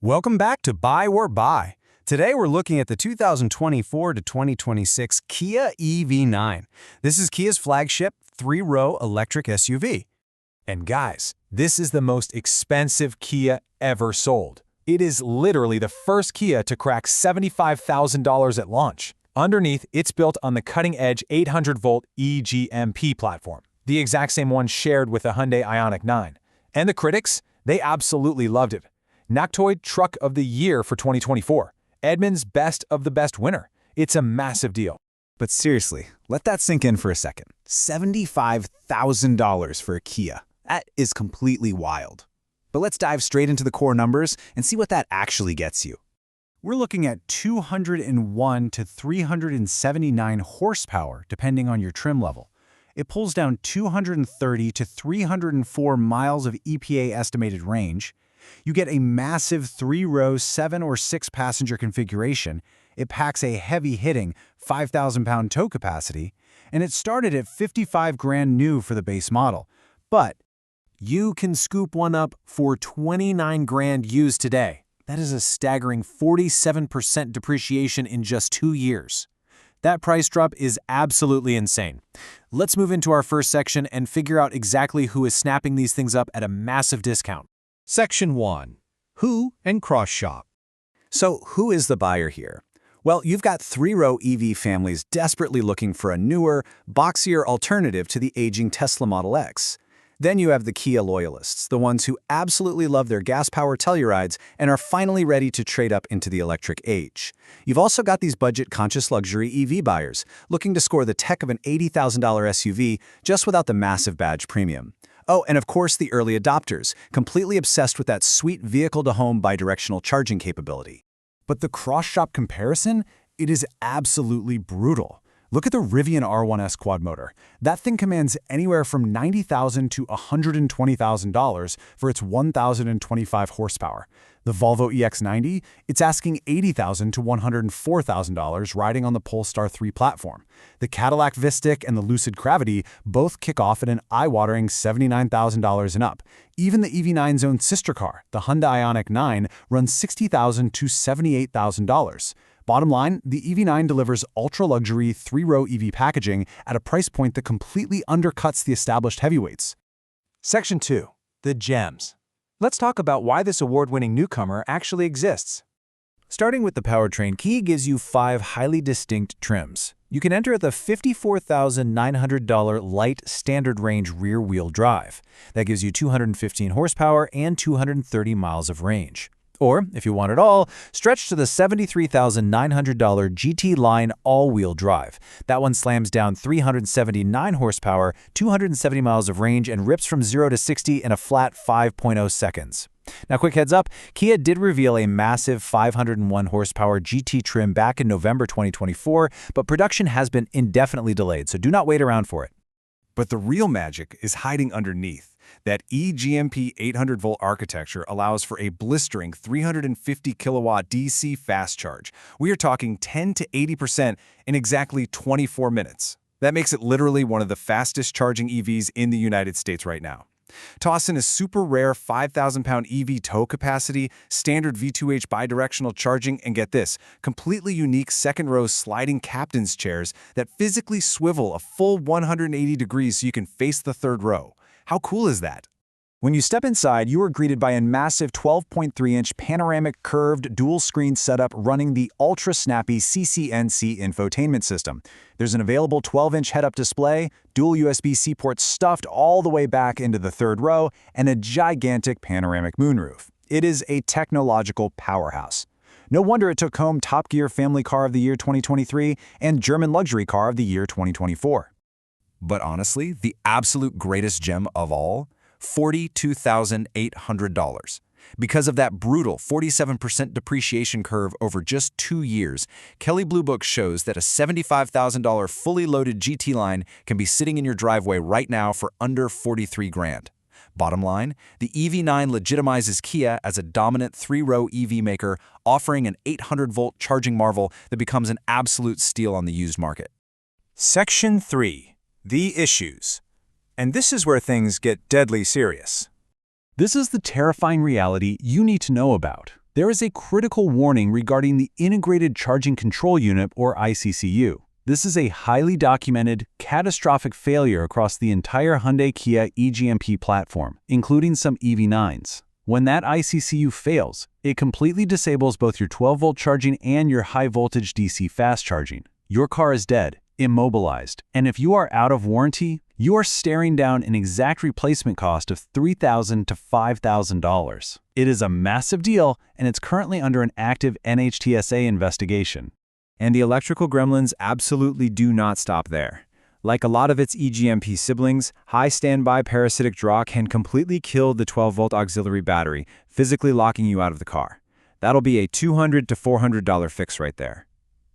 Welcome back to Buy or Buy. Today we're looking at the 2024 to 2026 Kia EV9. This is Kia's flagship three-row electric SUV. And guys, this is the most expensive Kia ever sold. It is literally the first Kia to crack $75,000 at launch. Underneath, it's built on the cutting-edge 800-volt E-GMP platform, the exact same one shared with the Hyundai Ioniq 9. And the critics, they absolutely loved it. NACTOY Truck of the Year for 2024. Edmunds Best of the Best winner. It's a massive deal. But seriously, let that sink in for a second. $75,000 for a Kia. That is completely wild. But let's dive straight into the core numbers and see what that actually gets you. We're looking at 201 to 379 horsepower, depending on your trim level. It pulls down 230 to 304 miles of EPA estimated range. You get a massive three-row 7 or 6 passenger configuration. It packs a heavy-hitting 5,000-pound tow capacity, and it started at $55,000 new for the base model. But you can scoop one up for $29,000 used today. That is a staggering 47% depreciation in just 2 years. That price drop is absolutely insane. Let's move into our first section and figure out exactly who is snapping these things up at a massive discount. Section 1. Who and cross-shop. So who is the buyer here? Well, you've got three-row EV families desperately looking for a newer, boxier alternative to the aging Tesla Model X. Then you have the Kia loyalists, the ones who absolutely love their gas-powered Tellurides and are finally ready to trade up into the electric age. You've also got these budget-conscious luxury EV buyers, looking to score the tech of an $80,000 SUV just without the massive badge premium. Oh, and of course the early adopters, completely obsessed with that sweet vehicle-to-home bidirectional charging capability. But the cross-shop comparison? It is absolutely brutal. Look at the Rivian R1S quad motor. That thing commands anywhere from $90,000 to $120,000 for its 1,025 horsepower. The Volvo EX90, it's asking $80,000 to $104,000 riding on the Polestar 3 platform. The Cadillac Vistiq and the Lucid Gravity both kick off at an eye-watering $79,000 and up. Even the EV9's own sister car, the Hyundai Ioniq 9, runs $60,000 to $78,000. Bottom line, the EV9 delivers ultra-luxury three-row EV packaging at a price point that completely undercuts the established heavyweights. Section 2. The Gems. Let's talk about why this award-winning newcomer actually exists. Starting with the powertrain, Kia gives you 5 highly distinct trims. You can enter the $54,900 light standard range rear-wheel drive. That gives you 215 horsepower and 230 miles of range. Or, if you want it all, stretch to the $73,900 GT Line all-wheel drive. That one slams down 379 horsepower, 270 miles of range, and rips from 0 to 60 in a flat 5.0 seconds. Now, quick heads up, Kia did reveal a massive 501 horsepower GT trim back in November 2024, but production has been indefinitely delayed, so do not wait around for it. But the real magic is hiding underneath. That E-GMP 800-volt architecture allows for a blistering 350 kilowatt DC fast charge. We are talking 10 to 80% in exactly 24 minutes. That makes it literally one of the fastest charging EVs in the United States right now. Toss in a super rare 5,000-pound EV tow capacity, standard V2H bidirectional charging, and get this, completely unique second-row sliding captain's chairs that physically swivel a full 180 degrees so you can face the third row. How cool is that? When you step inside, you are greeted by a massive 12.3-inch panoramic curved dual-screen setup running the ultra-snappy CCNC infotainment system. There's an available 12-inch head-up display, dual USB-C ports stuffed all the way back into the third row, and a gigantic panoramic moonroof. It is a technological powerhouse. No wonder it took home Top Gear Family Car of the Year 2023 and German Luxury Car of the Year 2024. But honestly, the absolute greatest gem of all? $42,800. Because of that brutal 47% depreciation curve over just 2 years, Kelley Blue Book shows that a $75,000 fully loaded GT line can be sitting in your driveway right now for under $43,000. Bottom line, the EV9 legitimizes Kia as a dominant three-row EV maker, offering an 800-volt charging marvel that becomes an absolute steal on the used market. Section 3. The Issues. And this is where things get deadly serious. This is the terrifying reality you need to know about. there is a critical warning regarding the Integrated Charging Control Unit, or ICCU. This is a highly documented, catastrophic failure across the entire Hyundai Kia E-GMP platform, including some EV9s. When that ICCU fails, it completely disables both your 12-volt charging and your high-voltage DC fast charging. Your car is dead, immobilized, and if you are out of warranty, you are staring down an exact replacement cost of $3,000 to $5,000. It is a massive deal, and it's currently under an active NHTSA investigation. And the electrical gremlins absolutely do not stop there. Like a lot of its E-GMP siblings, high standby parasitic draw can completely kill the 12-volt auxiliary battery, physically locking you out of the car. That'll be a $200 to $400 fix right there.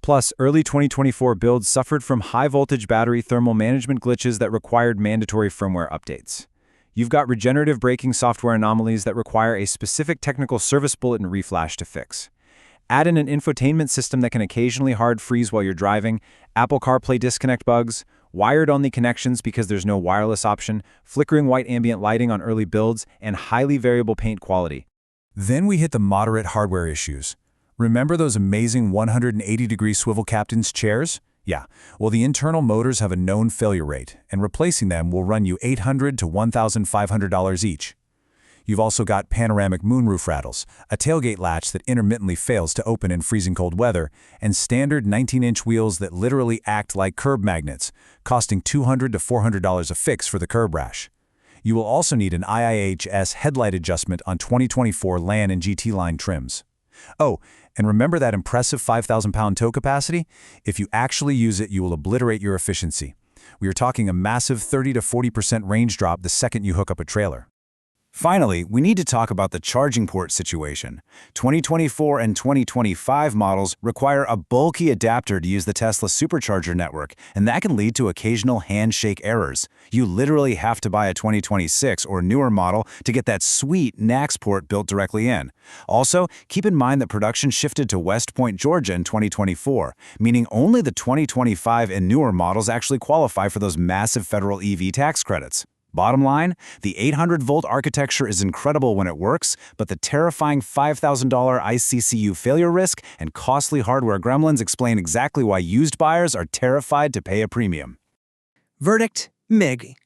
Plus, early 2024 builds suffered from high-voltage battery thermal management glitches that required mandatory firmware updates. You've got regenerative braking software anomalies that require a specific technical service bulletin reflash to fix. Add in an infotainment system that can occasionally hard freeze while you're driving, Apple CarPlay disconnect bugs, wired-only connections because there's no wireless option, flickering white ambient lighting on early builds, and highly variable paint quality. Then we hit the moderate hardware issues. Remember those amazing 180-degree swivel captain's chairs? Yeah, well, the internal motors have a known failure rate, and replacing them will run you $800 to $1,500 each. You've also got panoramic moonroof rattles, a tailgate latch that intermittently fails to open in freezing cold weather, and standard 19-inch wheels that literally act like curb magnets, costing $200 to $400 a fix for the curb rash. You will also need an IIHS headlight adjustment on 2024 LAN and GT line trims. Oh, and remember that impressive 5,000-pound tow capacity? If you actually use it, you will obliterate your efficiency. We are talking a massive 30 to 40% range drop the second you hook up a trailer. Finally, we need to talk about the charging port situation. 2024 and 2025 models require a bulky adapter to use the Tesla supercharger network, and that can lead to occasional handshake errors. You literally have to buy a 2026 or newer model to get that sweet NACS port built directly in. Also, keep in mind that production shifted to West Point, Georgia in 2024, meaning only the 2025 and newer models actually qualify for those massive federal EV tax credits. Bottom line, the 800-volt architecture is incredible when it works, but the terrifying $5,000 ICCU failure risk and costly hardware gremlins explain exactly why used buyers are terrified to pay a premium. Verdict: MIG.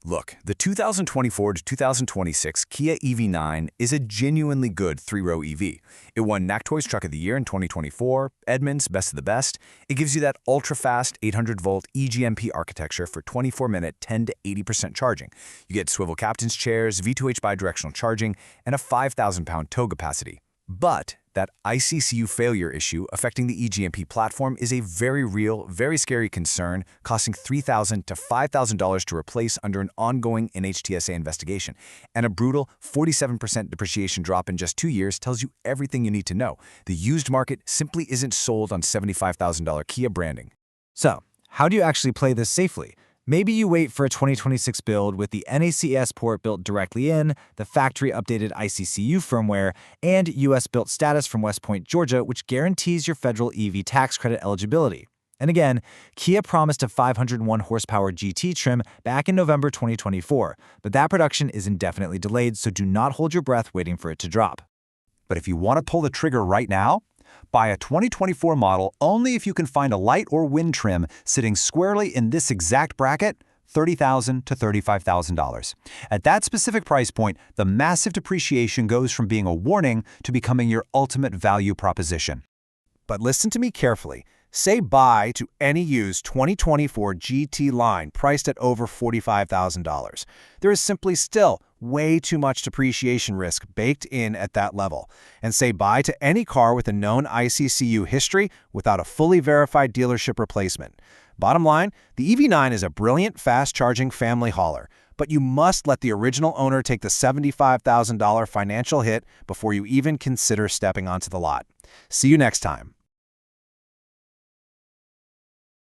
Look, the 2024 to 2026 Kia EV9 is a genuinely good three-row EV. It won NACTOY Truck of the Year in 2024, Edmunds Best of the Best. It gives you that ultra-fast 800-volt E-GMP architecture for 24-minute 10 to 80% charging. You get swivel captain's chairs, V2H bidirectional charging, and a 5,000-pound tow capacity. But that ICCU failure issue affecting the E-GMP platform is a very real, very scary concern, costing $3,000 to $5,000 to replace under an ongoing NHTSA investigation. And a brutal 47% depreciation drop in just 2 years tells you everything you need to know. The used market simply isn't sold on $75,000 Kia branding. So, how do you actually play this safely? Maybe you wait for a 2026 build with the NACS port built directly in, the factory-updated ICCU firmware, and US-built status from West Point, Georgia, which guarantees your federal EV tax credit eligibility. And again, Kia promised a 501 horsepower GT trim back in November 2024, but that production is indefinitely delayed, so do not hold your breath waiting for it to drop. But if you want to pull the trigger right now, buy a 2024 model only if you can find a light or wind trim sitting squarely in this exact bracket, $30,000 to $35,000. At that specific price point, the massive depreciation goes from being a warning to becoming your ultimate value proposition. But listen to me carefully. Say bye to any used 2024 GT line priced at over $45,000. There is simply still way too much depreciation risk baked in at that level. And say bye to any car with a known ICCU history without a fully verified dealership replacement. Bottom line, the EV9 is a brilliant, fast-charging family hauler, but you must let the original owner take the $75,000 financial hit before you even consider stepping onto the lot. See you next time.